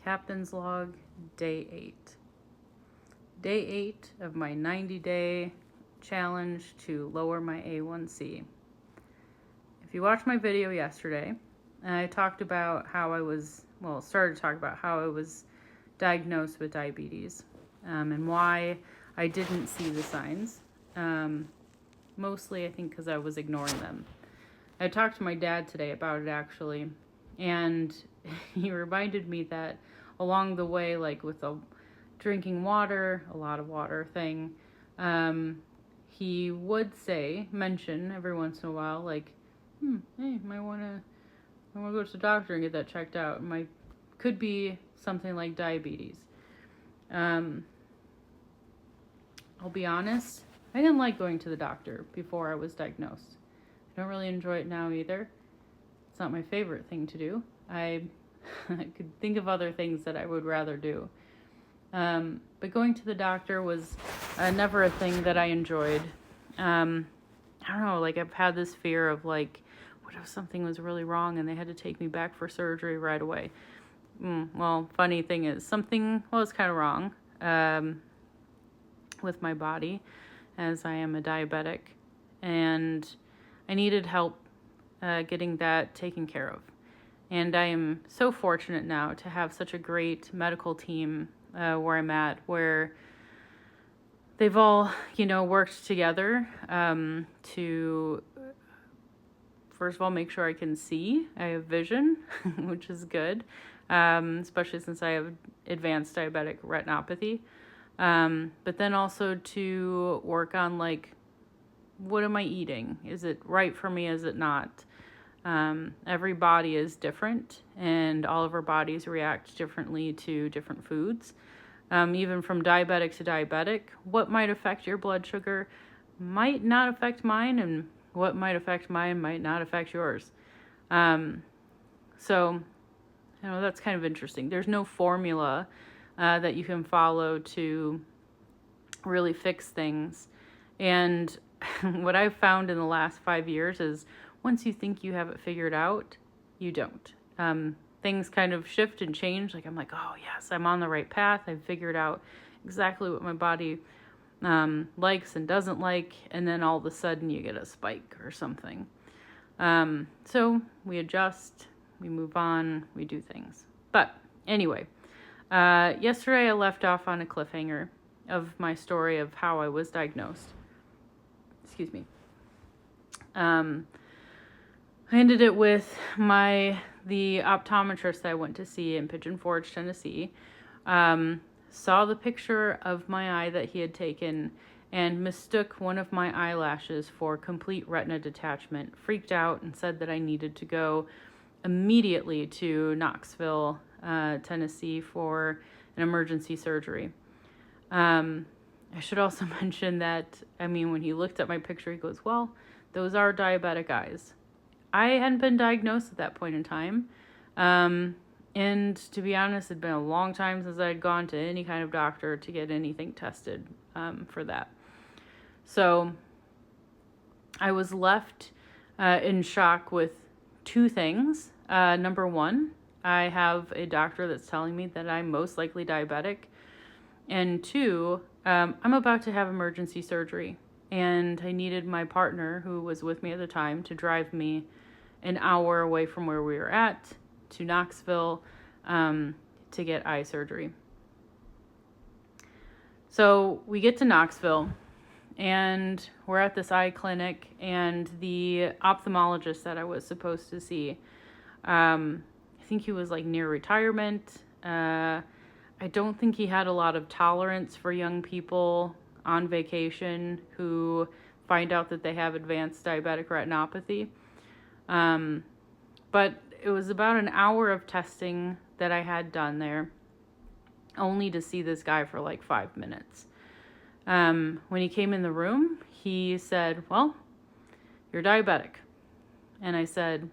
Captain's Log, Day 8. Day 8 of my 90-day challenge to lower my A1C. If you watched my video yesterday, I talked about how I was, started to talk about how I was diagnosed with diabetes and why I didn't see the signs. Mostly, I think, because I was ignoring them. I talked to my dad today about it, actually, and he reminded me that along the way, like with the drinking water, a lot of water thing, he would mention every once in a while, like, hey, might want to go to the doctor and get that checked out. Could be something like diabetes. I'll be honest, I didn't like going to the doctor before I was diagnosed. I don't really enjoy it now either. It's not my favorite thing to do. I could think of other things that I would rather do. But going to the doctor was never a thing that I enjoyed. I don't know, like I've had this fear of like, what if something was really wrong and they had to take me back for surgery right away? Funny thing is, something was kind of wrong with my body, as I am a diabetic, and I needed help getting that taken care of. And I am so fortunate now to have such a great medical team where I'm at, where they've all, worked together to, first of all, make sure I can see. I have vision, which is good, especially since I have advanced diabetic retinopathy. But then also to work on, like, what am I eating? Is it right for me? Is it not? Every body is different, and all of our bodies react differently to different foods. Even from diabetic to diabetic, what might affect your blood sugar might not affect mine, and what might affect mine might not affect yours. So, that's kind of interesting. There's no formula that you can follow to really fix things. And what I've found in the last 5 years is once you think you have it figured out, you don't. Things kind of shift and change. Like I'm like, oh yes, I'm on the right path. I've figured out exactly what my body likes and doesn't like. And then all of a sudden you get a spike or something. So we adjust, we move on, we do things. But anyway, yesterday I left off on a cliffhanger of my story of how I was diagnosed. Excuse me. I ended it with the optometrist that I went to see in Pigeon Forge, Tennessee. Saw the picture of my eye that he had taken and mistook one of my eyelashes for complete retina detachment, freaked out and said that I needed to go immediately to Knoxville, Tennessee for an emergency surgery. I should also mention that, when he looked at my picture, he goes, well, those are diabetic eyes. I hadn't been diagnosed at that point in time. And to be honest, it had been a long time since I had gone to any kind of doctor to get anything tested for that. So I was left in shock with two things. Number one, I have a doctor that's telling me that I'm most likely diabetic. And two, I'm about to have emergency surgery. And I needed my partner, who was with me at the time, to drive me an hour away from where we were at to Knoxville to get eye surgery. So we get to Knoxville, and we're at this eye clinic, and the ophthalmologist that I was supposed to see, I think he was like near retirement. I don't think he had a lot of tolerance for young people on vacation who find out that they have advanced diabetic retinopathy. But it was about an hour of testing that I had done there, only to see this guy for like 5 minutes. When he came in the room, he said, well, you're diabetic. And I said,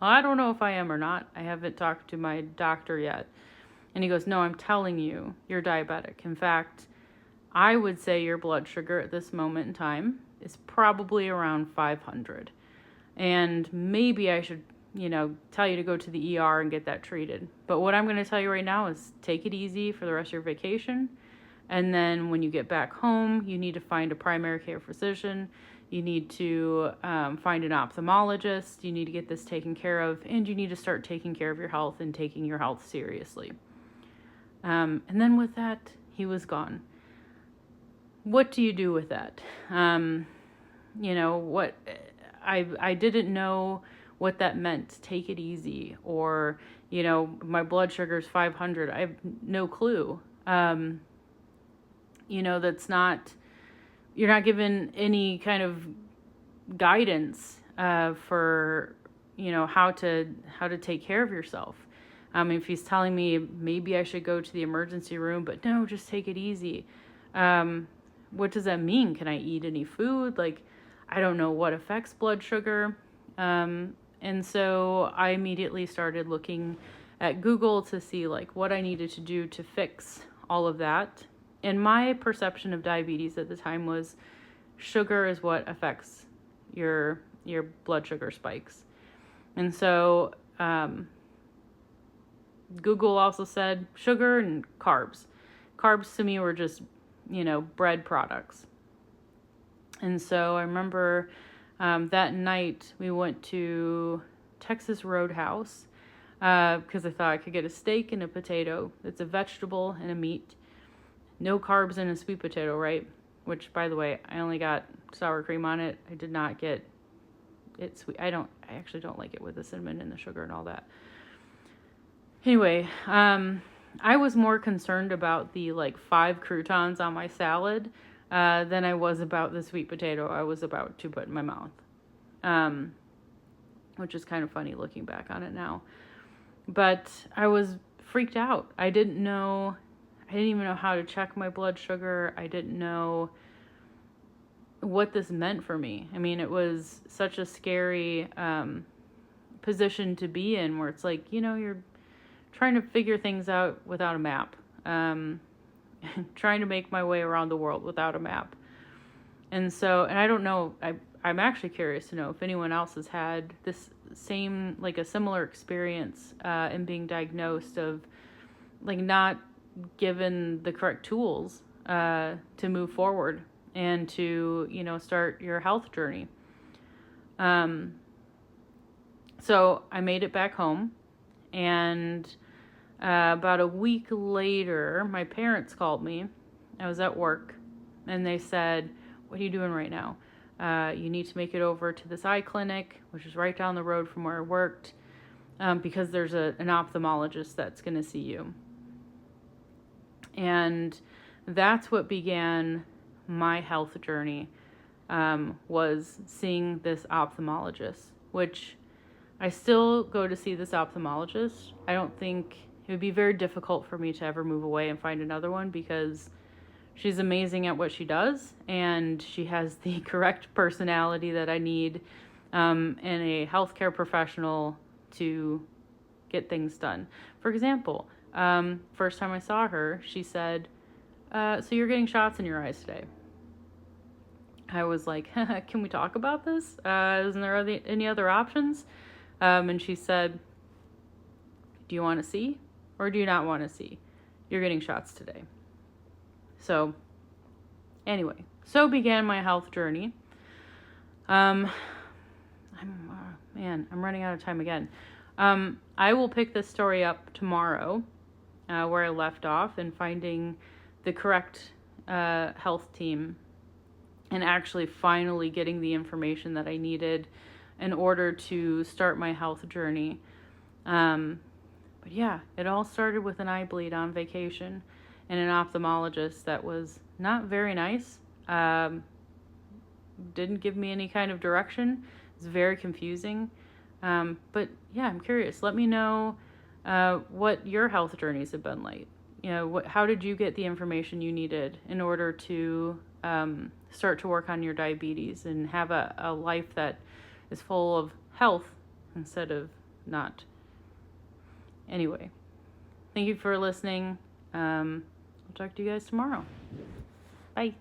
well, I don't know if I am or not. I haven't talked to my doctor yet. And he goes, no, I'm telling you, you're diabetic. In fact, I would say your blood sugar at this moment in time is probably around 500. And maybe I should tell you to go to the ER and get that treated. But what I'm going to tell you right now is take it easy for the rest of your vacation. And then when you get back home, you need to find a primary care physician. You need to find an ophthalmologist. You need to get this taken care of. And you need to start taking care of your health and taking your health seriously. And then with that, he was gone. What do you do with that? What I didn't know what that meant. Take it easy. Or, my blood sugar is 500. I have no clue. That's not, you're not given any kind of guidance for, how to take care of yourself. If he's telling me maybe I should go to the emergency room, but no, just take it easy. What does that mean? Can I eat any food? I don't know what affects blood sugar. And so I immediately started looking at Google to see what I needed to do to fix all of that. And my perception of diabetes at the time was sugar is what affects your blood sugar spikes. And so Google also said sugar and carbs. Carbs to me were just, bread products. And so I remember that night we went to Texas Roadhouse because I thought I could get a steak and a potato. It's a vegetable and a meat. No carbs in a sweet potato, right? Which, by the way, I only got sour cream on it. I did not get it sweet. I actually don't like it with the cinnamon and the sugar and all that. Anyway, I was more concerned about the 5 croutons on my salad than I was about the sweet potato I was about to put in my mouth. Which is kind of funny looking back on it now. But I was freaked out. I didn't even know how to check my blood sugar. I didn't know what this meant for me. It was such a scary position to be in where it's you're trying to figure things out without a map. Trying to make my way around the world without a map. And I don't know, I'm actually curious to know if anyone else has had this same, a similar experience in being diagnosed of not given the correct tools to move forward and to start your health journey. So I made it back home, and about a week later my parents called me. I was at work, and they said, "What are you doing right now? You need to make it over to this eye clinic, which is right down the road from where I worked, because there's an ophthalmologist that's going to see you." And that's what began my health journey, was seeing this ophthalmologist, which I still go to see this ophthalmologist. I don't think it would be very difficult for me to ever move away and find another one because she's amazing at what she does, and she has the correct personality that I need in a healthcare professional to get things done. For example, first time I saw her, she said, "So you're getting shots in your eyes today." I was like, "Can we talk about this? Isn't there any other options?" And she said, "Do you want to see or do you not want to see? You're getting shots today." So anyway, so began my health journey. I'm running out of time again. I will pick this story up tomorrow, where I left off, and finding the correct health team and actually finally getting the information that I needed in order to start my health journey. But yeah, it all started with an eye bleed on vacation and an ophthalmologist that was not very nice. Didn't give me any kind of direction. It was very confusing. But yeah, I'm curious. Let me know what your health journeys have been like. How did you get the information you needed in order to start to work on your diabetes and have a life that is full of health instead of not? Anyway, thank you for listening. I'll talk to you guys tomorrow. Bye.